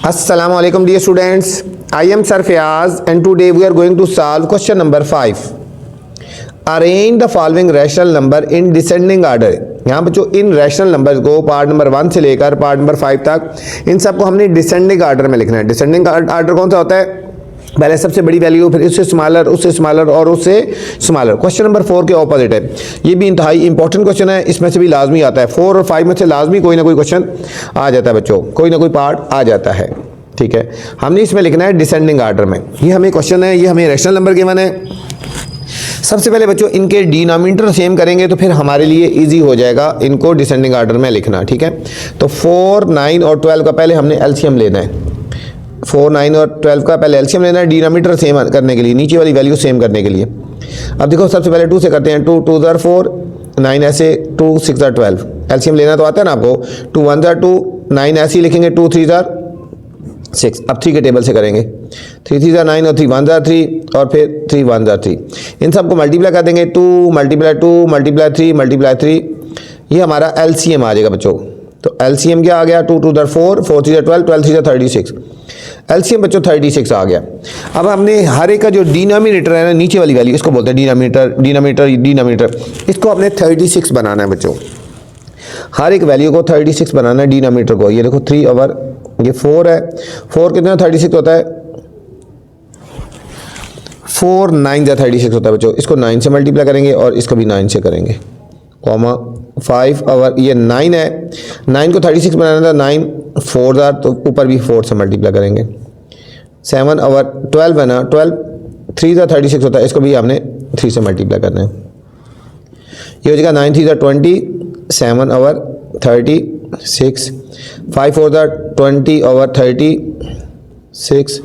Assalamu alaikum dear students, I am Sir Fayaz and today we are going to solve question number 5. Arrange the following rational number in descending order. यहाँ बच्चों इन rational number को part number 1 से लेकर part number 5 तक इन सबको हमने descending order में लिखना है। डिसेंडिंग आर्डर कौन सा होता है? पहले सबसे बड़ी वैल्यू, फिर उससे स्मॉलर और उससे स्मॉलर। क्वेश्चन नंबर 4 के ऑपोजिट है। ये भी इंतहाई इंपॉर्टेंट क्वेश्चन है, इसमें से भी लाजमी आता है। 4 और 5 में से लाजमी कोई ना कोई क्वेश्चन आ जाता है बच्चों, कोई ना कोई पार्ट आ जाता है। ठीक है, हमने इसमें लिखना है डिसेंडिंग आर्डर में। ये हमें क्वेश्चन है, ये हमें रैशनल नंबर गिवन है। सबसे पहले बच्चों इनके डिनोमिनेटर सेम करेंगे तो फिर हमारे लिए इजी हो जाएगा इनको डिसेंडिंग आर्डर में लिखना। ठीक है, तो 4, 9 और 12 का पहले हमने एलसीएम लेना है। 4, 9 और 12 का पहले एलसीएम लेना है डिनोमिनेटर सेम करने के लिए, नीचे वाली वैल्यू सेम करने के लिए। अब देखो सबसे पहले 2 से करते हैं। 2 2 4, 9 ऐसे, 2 6 12। एलसीएम लेना तो आता है ना आपको। 2 1 2, 9 ऐसे ही लिखेंगे। 2 3 6। अब 3 के टेबल से करेंगे। 3 3 9 और 3 1 3 और फिर 3 1 3। इन सबको मल्टीप्लाई कर देंगे। 2 × 2 × 3 × 3, ये हमारा एलसीएम आ जाएगा बच्चों। तो एलसीएम क्या आ गया? 2 2 4, 4 3 12, 12 3 36। एलसीएम बच्चों 36 आ गया। अब हमने हर एक का जो डिनोमिनेटर है ना, नीचे वाली वैल्यू, इसको बोलते हैं डिनोमिनेटर, इसको हमने 36 बनाना है बच्चों। हर एक वैल्यू को 36 बनाना है डिनोमिनेटर को। ये देखो 3 ओवर ये 4 है। 4 कितना 36 होता है? 4 9 जा 36 होता है बच्चों। इसको 9 से मल्टीप्लाई करेंगे और इसको भी 9 से करेंगे, कॉमा 5 ओवर ये 9 है। 9 को 36 बनाना था, 9 4 जा, तो ऊपर भी 4 से मल्टीप्लाई करेंगे। 7 ओवर 12 है ना, 12 3 जा 36 होता है, इसको भी हमने 3 से मल्टीप्लाई करना है। ये हो जाएगा 9 3 जा 20, 7 ओवर 36, 5 4 जा 20 ओवर 36,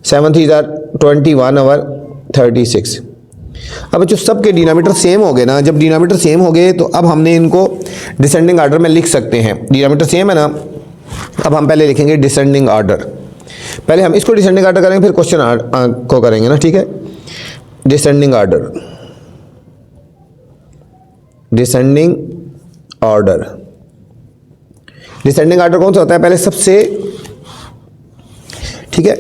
7 3 जा 21 ओवर 36। अब जो सबके डिनोमिनेटर सेम हो गए ना, जब डिनोमिनेटर सेम हो गए तो अब हमने इनको डिसेंडिंग आर्डर में लिख सकते हैं। डिनोमिनेटर सेम है ना, अब हम पहले लिखेंगे डिसेंडिंग आर्डर। पहले हम इसको डिसेंडिंग आर्डर करेंगे, फिर क्वेश्चन को करेंगे ना। ठीक है, descending order, descending order. Descending order कौन सा होता है? पहले सबसे, ठीक है,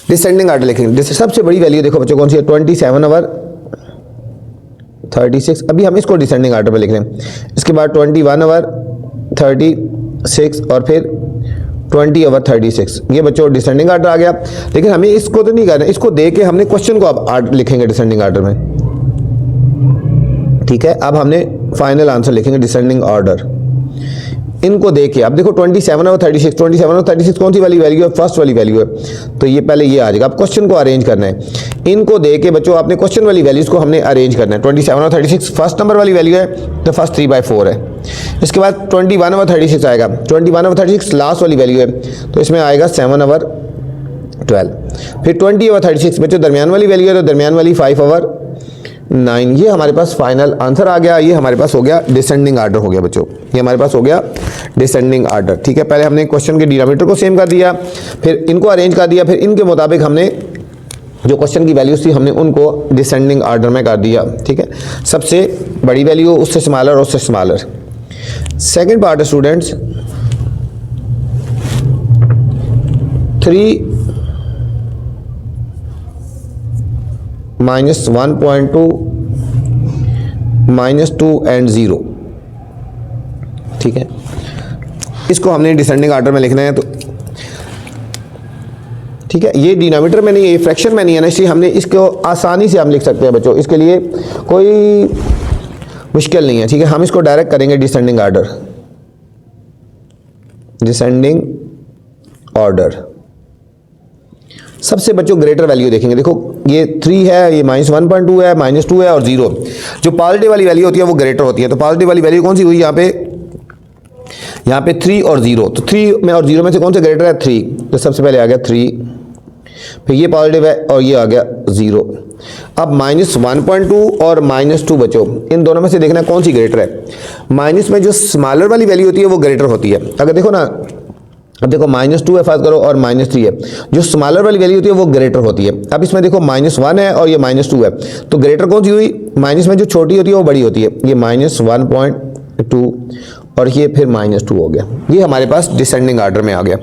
डिसेंडिंग आर्डर लिखेंगे। सबसे बड़ी वैल्यू देखो बच्चों कौन सी है? 27 ओवर 36। अभी हम इसको डिसेंडिंग आर्डर में लिख रहे हैं। इसके बाद 21 ओवर 36 और फिर 20 ओवर 36। ये बच्चों डिसेंडिंग आर्डर आ गया। लेकिन हमें इसको तो नहीं करना, इसको दे के हमने क्वेश्चन को अब लिखेंगे डिसेंडिंग आर्डर में। ठीक है, अब हमने फाइनल आंसर लिखेंगे डिसेंडिंग आर्डर इनको देखे। अब देखो 27 और 36, 27 और 36 कौन सी वाली वैल्यू है? फर्स्ट वाली वैल्यू है, तो ये पहले ये आ जाएगा। अब क्वेश्चन को अरेंज करना है। इनको देके बच्चों आपने क्वेश्चन वाली वैल्यूज को हमने अरेंज करना है। 27 और 36 फर्स्ट नंबर वाली वैल्यू है, तो फर्स्ट 3/4 है। इसके बाद 21 और 36 आएगा। 21 और 36 लास्ट वाली वैल्यू है, तो इसमें आएगा 7 ओवर 12। फिर 20 ओवर 36 बच्चों दरमियान वाली वैल्यू है, तो दरमियान वाली 5 ओवर 9। ये हमारे पास फाइनल आंसर आ गया। ये हमारे पास हो गया डिसेंडिंग आर्डर हो गया बच्चों, ये हमारे पास हो गया डिसेंडिंग आर्डर। ठीक है, पहले हमने क्वेश्चन के डिनोमिनेटर को सेम कर दिया, फिर इनको अरेंज कर दिया, फिर इनके मुताबिक हमने जो क्वेश्चन की वैल्यूज थी हमने उनको डिसेंडिंग आर्डर में कर दिया। ठीक है, सबसे बड़ी वैल्यू उससे स्मॉलर, उससे स्मॉलर। सेकेंड पार्ट है स्टूडेंट्स 3 -1.2 -2 एंड 0। ठीक है, इसको हमने डिसेंडिंग आर्डर में लिखना है। तो ठीक है, ये डिनोमिनेटर में नहीं है, ये फ्रैक्शन में नहीं है ना, इसलिए हमने इसको आसानी से हम लिख सकते हैं बच्चों, इसके लिए कोई मुश्किल नहीं है। ठीक है, हम इसको डायरेक्ट करेंगे डिसेंडिंग आर्डर, डिसेंडिंग ऑर्डर। सबसे बच्चों ग्रेटर वैल्यू देखेंगे। देखो ये 3 है, ये -1.2 है, -2 है और 0। जो पॉजिटिव वाली वैल्यू होती है वो ग्रेटर होती है। तो पॉजिटिव वाली वैल्यू कौन सी हुई? यहाँ पे 3 और 0। तो 3 में और 0 में से कौन सा ग्रेटर है? 3। तो सबसे पहले आ गया 3, फिर ये पॉजिटिव है और ये आ गया 0। अब -1.2 और -2 बच्चों, इन दोनों में से देखना कौन सी ग्रेटर है। माइनस में जो स्मॉलर वाली वैल्यू होती है वो ग्रेटर होती है। अगर देखो ना, अब देखो -2 है फर्ज करो और -3 है, जो स्मॉलर वाली वैल्यू होती है वो ग्रेटर होती है। अब इसमें देखो -1 है और ये -2 है, तो ग्रेटर कौन सी हुई? माइनस में जो छोटी होती है वो बड़ी होती है। ये -1.2 और ये फिर -2 हो गया। ये हमारे पास डिसेंडिंग आर्डर में आ गया।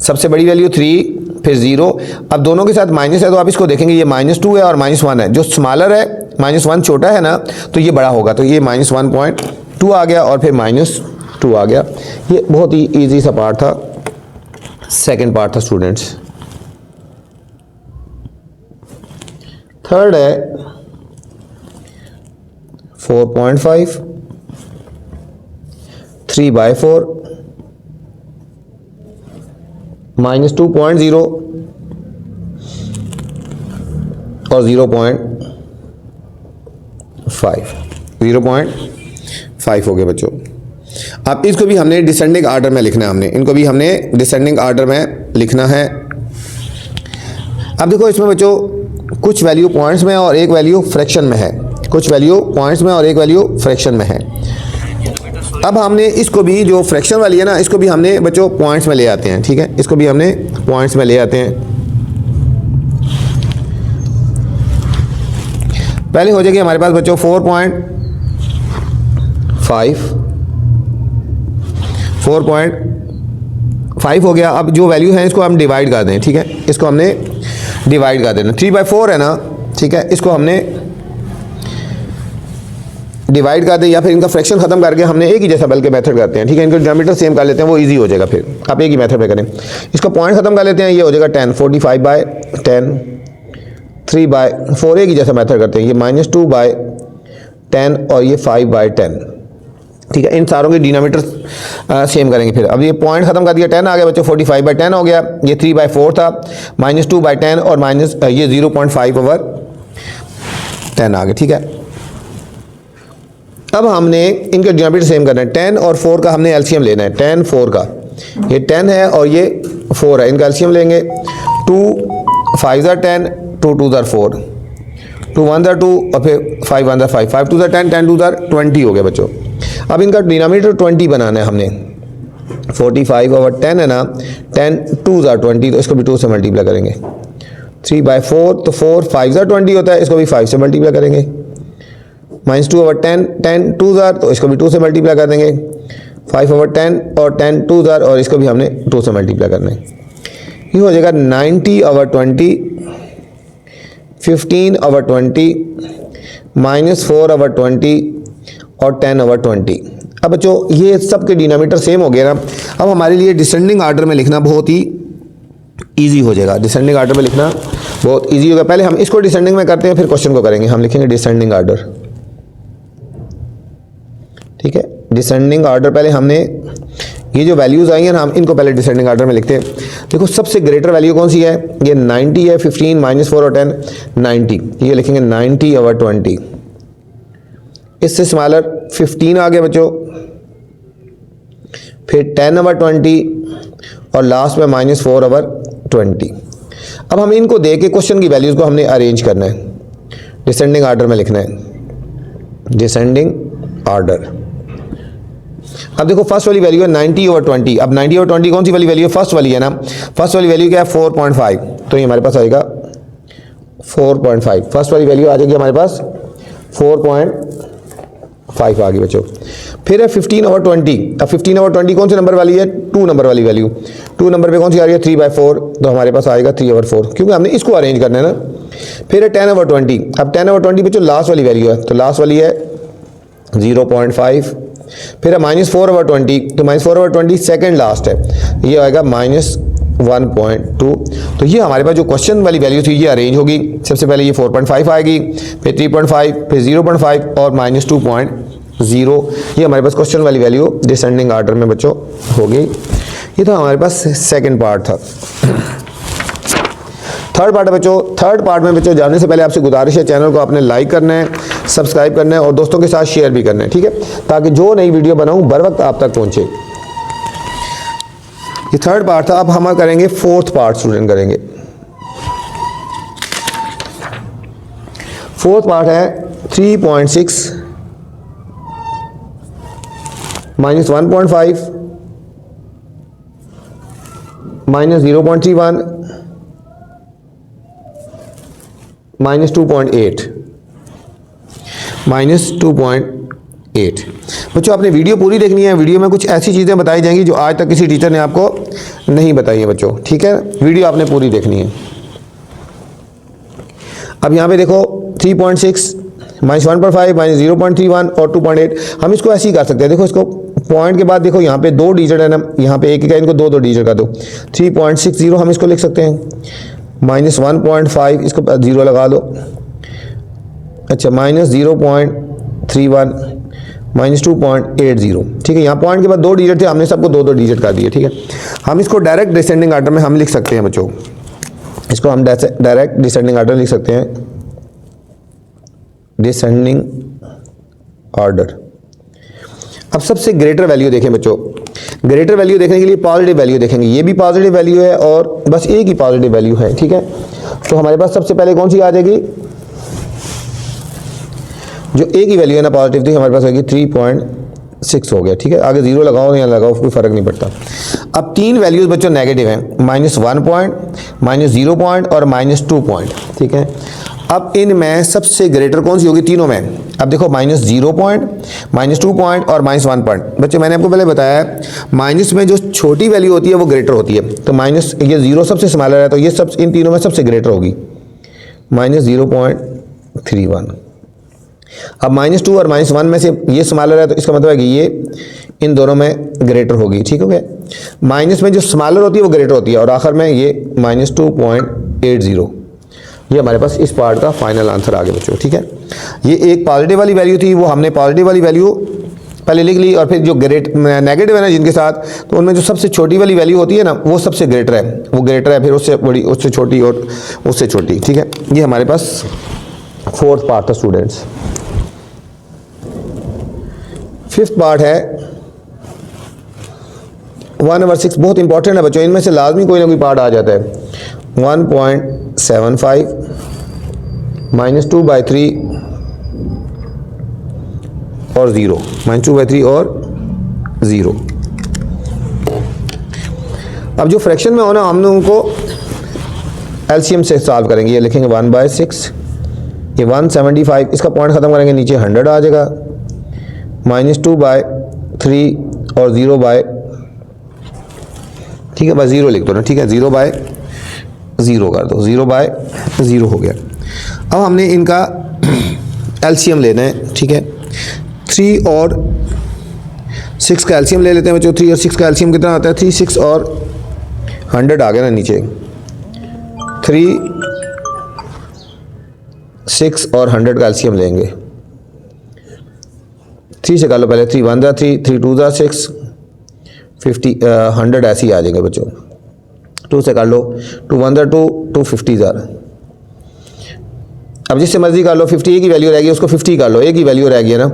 सबसे बड़ी वैल्यू 3 फिर 0। अब दोनों के साथ माइनस है तो आप इसको देखेंगे ये -2 है और -1 है। जो स्मॉलर है -1 छोटा है ना तो ये बड़ा होगा, तो ये -1.2 आ गया और फिर -2 आ गया। ये बहुत ही ईजी सा पार्ट था, सेकेंड पार्ट था स्टूडेंट्स। थर्ड है 4.5 3/4 -2.0 और 0.5 हो गए बच्चों। अब इसको भी हमने डिसेंडिंग आर्डर में लिखना है, इनको भी हमने डिसेंडिंग आर्डर में लिखना है। अब देखो इसमें बच्चों कुछ वैल्यू पॉइंट्स में और एक वैल्यू फ्रैक्शन में है, कुछ वैल्यू पॉइंट्स में और एक वैल्यू फ्रैक्शन में है। अब हमने इसको भी जो फ्रैक्शन वाली है ना, इसको भी हमने बच्चों पॉइंट्स में ले आते हैं, ठीक है, इसको भी हमने पॉइंट्स में ले आते हैं। पहले हो जाएगी हमारे पास बच्चों 4.5 हो गया। अब जो वैल्यू है इसको हम डिवाइड कर दें, ठीक है, इसको हमने डिवाइड कर देना। 3/4 है ना, ठीक है, इसको हमने डिवाइड कर दें या फिर इनका फ्रैक्शन खत्म करके हमने एक ही जैसा बल्कि मेथड करते हैं, ठीक है, इनका डिनोमिनेटर सेम कर लेते हैं, वो इजी हो जाएगा। फिर आप एक ही मेथड पे करें, इसको पॉइंट खत्म कर लेते हैं, ये हो जाएगा 10 45/10 3/4 एक ही जैसा मेथड करते हैं, ये -2/10 और ये 5/10, ठीक है, इन सारों के डिनोमिनेटर सेम करेंगे। फिर अब ये पॉइंट खत्म कर दिया, 10 आ गया बच्चों, 45/10 हो गया, ये 3/4 था, -2/10 और ये 0.5/10 आ गया, ठीक है। अब हमने इनके डिनोमिनेटर सेम करना है, 10 और 4 का हमने एलसीएम लेना है, 10 4 का, ये 10 है और ये 4 है, इनका एलसीएम लेंगे, 2 5 10 2 2 4 2 1 2 और फिर 5 1 5 5 2 10 10 2 20 हो गया बच्चों। अब इनका डिनोमिनेटर 20 बनाना है हमने, 45/10 है ना, 10 2 20 तो इसको भी 2 से मल्टीप्लाई करेंगे। 3/4 तो 4 5 20 होता है, इसको भी 5 से मल्टीप्लाई करेंगे। -2/10 10 2 तो इसको भी 2 से मल्टीप्लाई कर देंगे। 5/10 और 10 2 और इसको भी हमने 2 से मल्टीप्लाई करना है। ये हो जाएगा 90/20 15/20 -4/20 और 10/20। अब बच्चों ये सब के डिनोमिनेटर सेम हो गया ना। अब हमारे लिए डिसेंडिंग आर्डर में लिखना बहुत ही इजी हो जाएगा, डिसेंडिंग आर्डर में लिखना बहुत इजी होगा। पहले हम इसको डिसेंडिंग में करते हैं, फिर क्वेश्चन को करेंगे। हम लिखेंगे डिसेंडिंग आर्डर, ठीक है, डिसेंडिंग आर्डर पहले हमने ये जो वैल्यूज़ आई हैं ना, हम इनको पहले डिसेंडिंग आर्डर में लिखते हैं। देखो सबसे ग्रेटर वैल्यू कौन सी है, ये 90 है, 15 -4 और 10 90, ये लिखेंगे 90/20। इससे स्मॉलर 15 आ गया बच्चों, फिर 10/20 और लास्ट में -4/20। अब हम इनको दे के क्वेश्चन की वैल्यूज़ को हमने अरेंज करना है, डिसेंडिंग आर्डर में लिखना है, डिसेंडिंग आर्डर। अब देखो फर्स्ट वाली वैल्यू है 90/20। अब 90/20 कौन सी वाली वैल्यू है, फर्स्ट वाली है ना, फर्स्ट वाली वैल्यू क्या है 4.5, तो ये हमारे पास आएगा 4.5। फर्स्ट वाली वैल्यू आ जाएगी हमारे पास 4.5 आ गई बच्चों। फिर है 15/20। अब 15/20 कौन से नंबर वाली है, 2 नंबर वाली वैल्यू। 2 नंबर पे कौन सी आ रही है 3/4, तो हमारे पास आएगा 3/4, क्योंकि हमने इसको अरेंज करना है ना। फिर है 10/20। अब 10/20 बच्चों लास्ट वाली वैल्यू है, तो लास्ट वाली है 0.5। फिर है -4/20, तो -4/20 सेकेंड लास्ट है, ये आएगा -1.2। तो ये हमारे पास जो क्वेश्चन वाली वैल्यू थी ये अरेंज होगी। सबसे पहले ये 4.5 आएगी, फिर 3.5, फिर 0.5 और -2.0। ये हमारे पास क्वेश्चन वाली वैल्यू डिसेंडिंग आर्डर में बच्चों होगी। ये तो हमारे पास सेकेंड पार्ट था। थर्ड पार्ट है बच्चों। थर्ड पार्ट में बच्चों जाने से पहले आपसे गुजारिश है, चैनल को आपने लाइक करना है, सब्सक्राइब करना है और दोस्तों के साथ शेयर भी करना है, ठीक है, ताकि जो नई वीडियो बनाऊं बर वक्त आप तक पहुंचे। ये थर्ड पार्ट था। अब हम करेंगे फोर्थ पार्ट, स्टूडेंट करेंगे। फोर्थ पार्ट है 3.6 -1.5 -0.31 -2.8 8। बच्चों आपने वीडियो पूरी देखनी है, वीडियो में कुछ ऐसी चीज़ें बताई जाएंगी जो आज तक किसी टीचर ने आपको नहीं बताई है बच्चों, ठीक है। वीडियो आपने पूरी देखनी है। अब यहाँ पे देखो 3.6 -1.5 -0.31 और 2.8, हम इसको ऐसे ही कर सकते हैं। देखो इसको पॉइंट के बाद देखो यहाँ पे 2 डिजिट है ना, यहाँ पे एक एक है, इनको 2 डिजिट का दो। 3.60 हम इसको लिख सकते हैं, -1.5 इसको 0 लगा दो, अच्छा -0.31 -2.80, ठीक है। यहाँ पॉइंट के बाद 2 डिजिट थे, हमने सबको 2 डिजिट कर दिए, ठीक है। हम इसको डायरेक्ट डिसेंडिंग आर्डर में हम लिख सकते हैं बच्चों, इसको हम डायरेक्ट डिसेंडिंग आर्डर लिख सकते हैं, डिसेंडिंग ऑर्डर। अब सबसे ग्रेटर वैल्यू देखें बच्चों, ग्रेटर वैल्यू देखने के लिए पॉजिटिव वैल्यू देखेंगे, ये भी पॉजिटिव वैल्यू है और बस एक ही पॉजिटिव वैल्यू है, ठीक है। तो हमारे पास सबसे पहले कौन सी आ जाएगी, जो एक ही वैल्यू है ना पॉजिटिव थी, हमारे पास होगी 3.6 हो गया, ठीक है। आगे 0 लगाओ या लगाओ कोई फर्क नहीं पड़ता। अब 3 वैल्यूज बच्चों नेगेटिव हैं, -1 पॉइंट, -0 पॉइंट और -2 पॉइंट, ठीक है। अब इनमें सबसे ग्रेटर कौन सी होगी तीनों में, अब देखो -0 पॉइंट, -2 पॉइंट और -1 पॉइंट। बच्चों मैंने आपको पहले बताया माइनस में जो छोटी वैल्यू होती है वो ग्रेटर होती है, तो माइनस ये 0 सबसे स्मॉलर है, तो ये सब इन तीनों में सबसे ग्रेटर होगी, -0.31। अब -2 और -1 में से ये स्मॉलर है, तो इसका मतलब है कि ये इन दोनों में ग्रेटर होगी, ठीक हो गया। माइनस में जो स्मॉलर होती है वो ग्रेटर होती है, और आखिर में ये -2.80, ये हमारे पास इस पार्ट का फाइनल आंसर आ गया बच्चों, ठीक है। ये एक पॉजिटिव वाली वैल्यू थी, वो हमने पॉजिटिव वाली वैल्यू पहले लिख ली, और फिर जो नेगेटिव है ना जिनके साथ, तो उनमें जो सबसे छोटी वाली वैल्यू होती है ना वो सबसे ग्रेटर है, वो ग्रेटर है, फिर उससे बड़ी, उससे छोटी और उससे छोटी, ठीक है। ये हमारे पास 4th पार्ट था स्टूडेंट्स। 5th पार्ट है 1/6, बहुत इंपॉर्टेंट है बच्चों, इनमें से लाजमी कोई ना कोई पार्ट आ जाता है। 1.75 -2/3 और 0, -2/3 और 0। अब जो फ्रैक्शन में होना हमने उनको एलसीएम से सॉल्व करेंगे, ये लिखेंगे 1/6, ये 175, इसका पॉइंट ख़त्म करेंगे नीचे 100 आ जाएगा, -2/3 और 0/, ठीक है, बस 0 लिख दो ना, ठीक है, 0/0 कर दो, 0/0 हो गया। अब हमने इनका एलसीएम लेना है, ठीक है। 3 और 6 का एलसीएम ले लेते हैं बच्चों। 3 और 6 का एलसीएम कितना आता है, 3, 6 और 100 आ गया ना नीचे, 3, 6 और 100 का एलसीएम लेंगे। 3 से कर लो पहले, 3 1 3, 3 2 6, 50 100 ऐसे ही आ जाएंगे बच्चों। 2 से कर लो, 2 1 2, 2 50 अब जिससे मर्जी कर लो, 50 एक ही वैल्यू रहेगी, उसको 50 कर लो, एक ही वैल्यू रह गई है ना,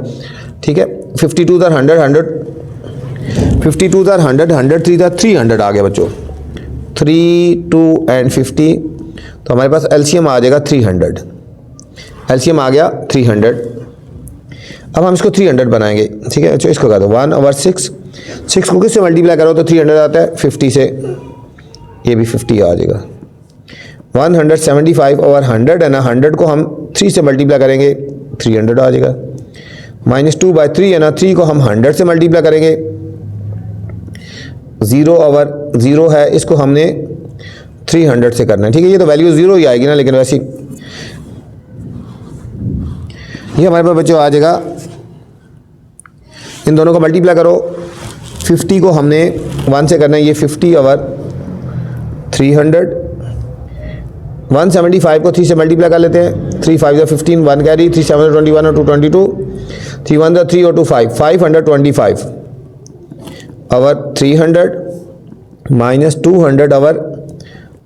ठीक है। 52 100, 52 100, 100 3 300 आ गया बच्चों, 3 2 एंड 50, तो हमारे पास एलसीएम आ जाएगा 300, एलसीएम आ गया 300। अब हम इसको 300 बनाएंगे, ठीक है। तो इसको कर दो 1/6, 6 को किससे मल्टीप्लाई करो तो 300 आता है, 50 से ये भी 50 आ जाएगा। 175 ओवर 100 है ना, 100 को हम 3 से मल्टीप्लाई करेंगे, 300 आ जाएगा। -2/3 है ना, 3 को हम 100 से मल्टीप्लाई करेंगे, 0/0 है, इसको हमने 300 से करना है, ठीक है। ये तो वैल्यू 0 ही आएगी ना, लेकिन वैसे ये हमारे पास बच्चों आ जाएगा, इन दोनों को मल्टीप्लाई करो। 50 को हमने 1 से करना है, ये 50/300। 175 को 3 से मल्टीप्लाई कर लेते हैं, 3 5 15, 1 कैरी, 3 7 21 और 2 22, 3 1 3 और 2 5, 525 ओवर 300 -200 ओवर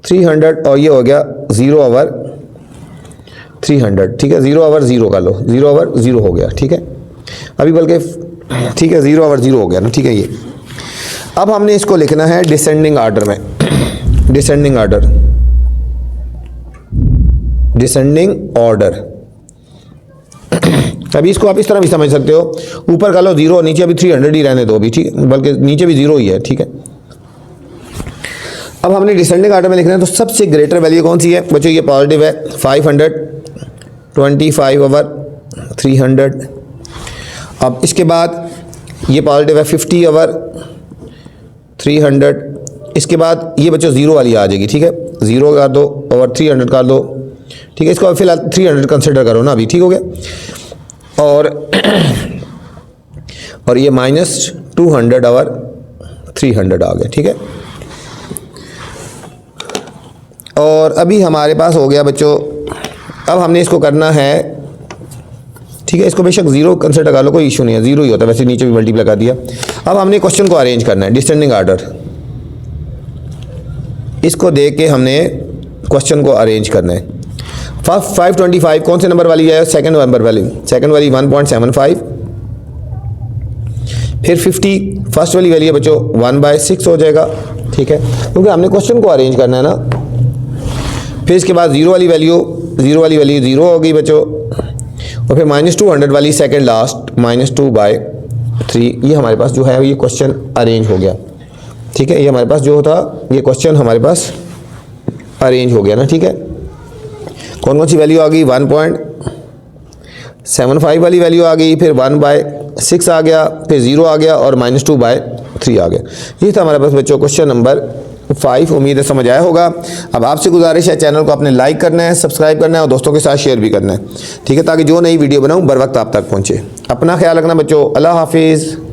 300, और ये हो गया 0/300, ठीक है। 0/0 कर लो, 0/0 हो गया, ठीक है। अभी बल्कि ठीक है 0/0 हो गया ना, ठीक है। ये अब हमने इसको लिखना है डिसेंडिंग ऑर्डर में, डिसेंडिंग ऑर्डर, डिसेंडिंग ऑर्डर। अभी इसको आप इस तरह भी समझ सकते हो, ऊपर कर लो 0, नीचे अभी 300 ही रहने दो अभी, ठीक है, बल्कि नीचे भी 0 ही है, ठीक है। अब हमने डिसेंडिंग ऑर्डर में लिखना है, तो सबसे ग्रेटर वैल्यू कौन सी है बच्चों, ये पॉजिटिव है 525/300। अब इसके बाद ये पॉजिटिव है 50 ओवर 300। इसके बाद ये बच्चों ज़ीरो वाली आ जाएगी, ठीक है, ज़ीरो कर दो ओवर 300 कर दो, ठीक है। इसको फिलहाल 300 कंसिडर करो ना अभी, ठीक हो गया। और ये -200 ओवर 300 आ गया, ठीक है। और अभी हमारे पास हो गया बच्चों, अब हमने इसको करना है, ठीक है। इसको बेशक ज़ीरो कंसिडर कर लो, कोई इशू नहीं है, ज़ीरो ही होता है, वैसे नीचे भी मल्टीप्लाई कर दिया। अब हमने क्वेश्चन को अरेंज करना है डिसेंडिंग आर्डर। इसको देख के हमने क्वेश्चन को अरेंज करना है। फर्स्ट 525 कौन से नंबर वाली है? सेकंड नंबर वाली, सेकंड वाली 1.75, फिर 50 फर्स्ट वाली वैल्यू है बच्चों 1/6 हो जाएगा, ठीक है, क्योंकि हमने क्वेश्चन को अरेंज करना है ना। फिर इसके बाद ज़ीरो वाली वैल्यू ज़ीरो हो गई बच्चों, और फिर -200 वाली सेकंड लास्ट -2/3। ये हमारे पास जो है ये क्वेश्चन अरेंज हो गया, ठीक है। ये हमारे पास जो था ये क्वेश्चन हमारे पास अरेंज हो गया ना, ठीक है। कौन कौन सी वैल्यू आ गई? 1.75 वाली वैल्यू आ गई, फिर 1/6 आ गया, फिर ज़ीरो आ गया और -2/3 आ गया। ये था हमारे पास बच्चों क्वेश्चन नंबर 5। उम्मीद है समझ आया होगा। अब आपसे गुजारिश है चैनल को आपने लाइक करना है, सब्सक्राइब करना है और दोस्तों के साथ शेयर भी करना है, ठीक है, ताकि जो नई वीडियो बनाऊँ बर वक्त आप तक पहुँचे। अपना ख्याल रखना बच्चों। अल्लाह हाफिज़।